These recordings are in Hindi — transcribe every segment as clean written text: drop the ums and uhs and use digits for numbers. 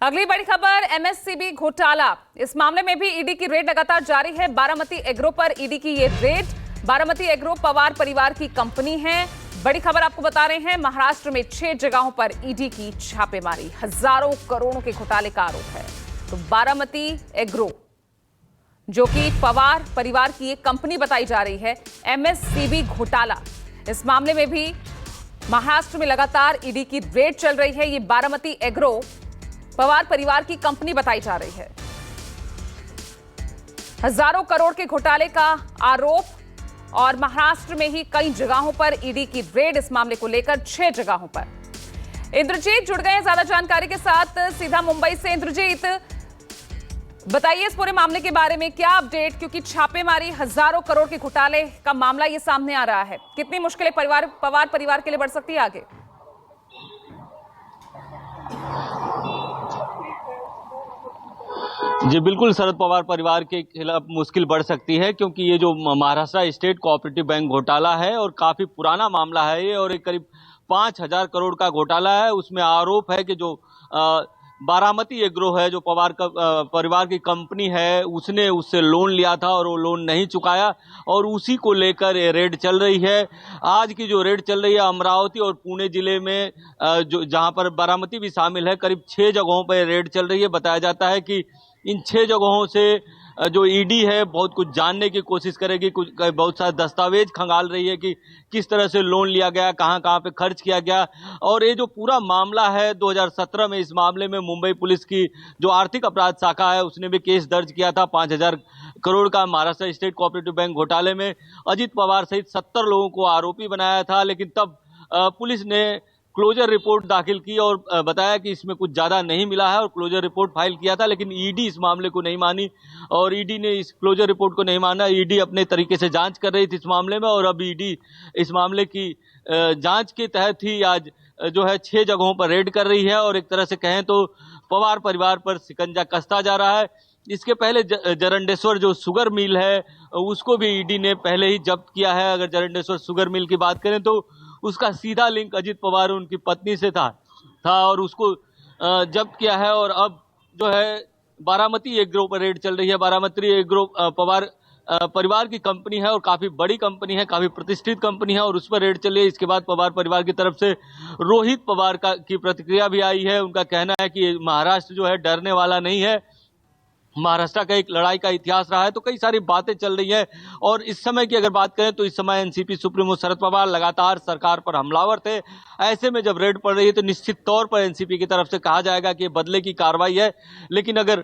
अगली बड़ी खबर एमएससीबी घोटाला। इस मामले में भी ईडी की रेड लगातार जारी है। बारामती एग्रो पर ईडी की ये रेड। बारामती एग्रो पवार परिवार की कंपनी है। बड़ी खबर आपको बता रहे हैं, महाराष्ट्र में 6 जगहों पर ईडी की छापेमारी। हजारों करोड़ों के घोटाले का आरोप है। तो बारामती एग्रो जो कि पवार परिवार की एक कंपनी बताई जा रही है, एमएससीबी घोटाला। इस मामले में भी महाराष्ट्र में लगातार ईडी की रेड चल रही है। ये बारामती एग्रो पवार परिवार की कंपनी बताई जा रही है। हजारों करोड़ के घोटाले का आरोप और महाराष्ट्र में ही कई जगहों पर ईडी की रेड। इस मामले को लेकर 6 जगहों पर। इंद्रजीत जुड़ गए हैं ज्यादा जानकारी के साथ सीधा मुंबई से। इंद्रजीत, बताइए इस पूरे मामले के बारे में क्या अपडेट, क्योंकि छापेमारी, हजारों करोड़ के घोटाले का मामला ये सामने आ रहा है। कितनी मुश्किलें पवार परिवार के लिए बढ़ सकती है आगे? जी बिल्कुल, शरद पवार परिवार के खिलाफ मुश्किल बढ़ सकती है, क्योंकि ये जो महाराष्ट्र स्टेट कोऑपरेटिव बैंक घोटाला है और काफी पुराना मामला है ये, और एक करीब 5,000 करोड़ का घोटाला है। उसमें आरोप है कि जो बारामती एग्रो है, जो पवार परिवार की कंपनी है, उसने उससे लोन लिया था और वो लोन नहीं चुकाया, और उसी को लेकर ये रेड चल रही है। आज की जो रेड चल रही है अमरावती और पुणे जिले में, जो जहां पर बारामती भी शामिल है, करीब 6 जगहों पर रेड चल रही है। बताया जाता है कि इन 6 जगहों से जो ईडी है बहुत कुछ जानने की कोशिश करेगी। कुछ बहुत सारे दस्तावेज खंगाल रही है कि किस तरह से लोन लिया गया, कहां कहां पे खर्च किया गया। और ये जो पूरा मामला है, 2017 में इस मामले में मुंबई पुलिस की जो आर्थिक अपराध शाखा है उसने भी केस दर्ज किया था 5,000 करोड़ का महाराष्ट्र स्टेट कोऑपरेटिव बैंक घोटाले में। अजित पवार सहित 70 लोगों को आरोपी बनाया था, लेकिन तब पुलिस ने क्लोजर रिपोर्ट दाखिल की और बताया कि इसमें कुछ ज्यादा नहीं मिला है, और क्लोजर रिपोर्ट फाइल किया था। लेकिन ईडी इस मामले को नहीं मानी, और ईडी ने इस क्लोजर रिपोर्ट को नहीं माना। ईडी अपने तरीके से जांच कर रही थी इस मामले में, और अब ईडी इस मामले की जांच के तहत ही आज जो है 6 जगहों पर रेड कर रही है। और एक तरह से कहें तो पवार परिवार पर शिकंजा कसता जा रहा है। इसके पहले जरंडेश्वर जो शुगर मिल है उसको भी ईडी ने पहले ही जब्त किया है। अगर जरंडेश्वर शुगर मिल की बात करें तो उसका सीधा लिंक अजित पवार उनकी पत्नी से था और उसको जब्त किया है। और अब जो है बारामती एग्रो पर रेड चल रही है। बारामती एग्रो पवार परिवार की कंपनी है और काफी बड़ी कंपनी है, काफी प्रतिष्ठित कंपनी है, और उस पर रेड चल रही है। इसके बाद पवार परिवार की तरफ से रोहित पवार की प्रतिक्रिया भी आई है। उनका कहना है कि महाराष्ट्र जो है डरने वाला नहीं है, महाराष्ट्र का एक लड़ाई का इतिहास रहा है। तो कई सारी बातें चल रही है। और इस समय की अगर बात करें तो इस समय एनसीपी सुप्रीमो शरद पवार लगातार सरकार पर हमलावर थे। ऐसे में जब रेड पड़ रही है तो निश्चित तौर पर एनसीपी की तरफ से कहा जाएगा कि ये बदले की कार्रवाई है। लेकिन अगर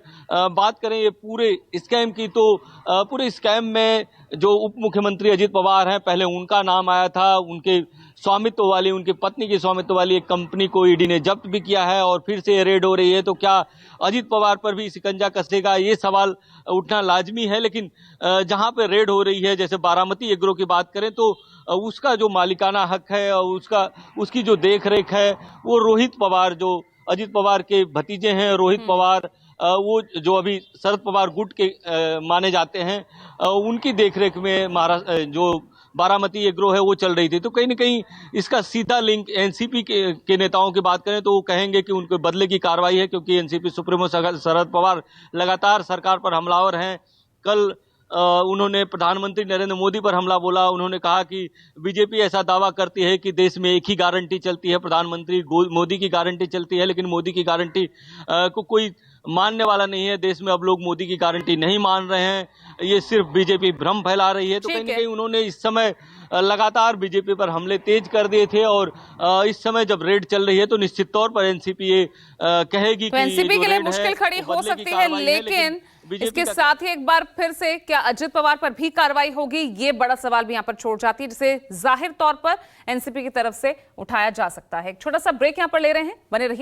बात करें ये पूरे स्कैम की, तो पूरे स्कैम में जो उप मुख्यमंत्री अजित पवार हैं, पहले उनका नाम आया था। उनके स्वामित्व वाली, उनकी पत्नी की स्वामित्व वाली एक कंपनी को ईडी ने जब्त भी किया है, और फिर से ये रेड हो रही है। तो क्या अजित पवार पर भी शिकंजा कसेगा, ये सवाल उठना लाजमी है। लेकिन जहां पे रेड हो रही है, जैसे बारामती एग्रो की बात करें, तो उसका जो मालिकाना हक है और उसकी जो देख रेख है वो रोहित पवार, जो अजित पवार के भतीजे हैं, रोहित पवार, वो जो अभी शरद पवार गुट के माने जाते हैं, उनकी देखरेख में जो बारामती एग्रो है वो चल रही थी। तो कहीं ना कहीं इसका सीधा लिंक एनसीपी के नेताओं की बात करें तो वो कहेंगे कि उनके बदले की कार्रवाई है, क्योंकि एनसीपी सुप्रीमो शरद पवार लगातार सरकार पर हमलावर हैं। कल उन्होंने प्रधानमंत्री नरेंद्र मोदी पर हमला बोला। उन्होंने कहा कि बीजेपी ऐसा दावा करती है कि देश में एक ही गारंटी चलती है, प्रधानमंत्री मोदी की गारंटी चलती है, लेकिन मोदी की गारंटी को कोई मानने वाला नहीं है। देश में अब लोग मोदी की गारंटी नहीं मान रहे हैं, ये सिर्फ बीजेपी भ्रम फैला रही है। तो कहीं ना कहीं उन्होंने इस समय लगातार बीजेपी पर हमले तेज कर दिए थे, और इस समय जब रेड चल रही है तो निश्चित तौर पर एनसीपी ये कहेगी कि एनसीपी के लिए मुश्किल खड़ी हो सकती है। लेकिन इसके साथ ही एक बार फिर से क्या अजित पवार पर भी कार्रवाई होगी, ये बड़ा सवाल भी यहां पर छोड़ जाती है, जिसे जाहिर तौर पर एनसीपी की तरफ से उठाया जा सकता है। एक छोटा सा ब्रेक यहां पर ले रहे हैं, बने रहिए।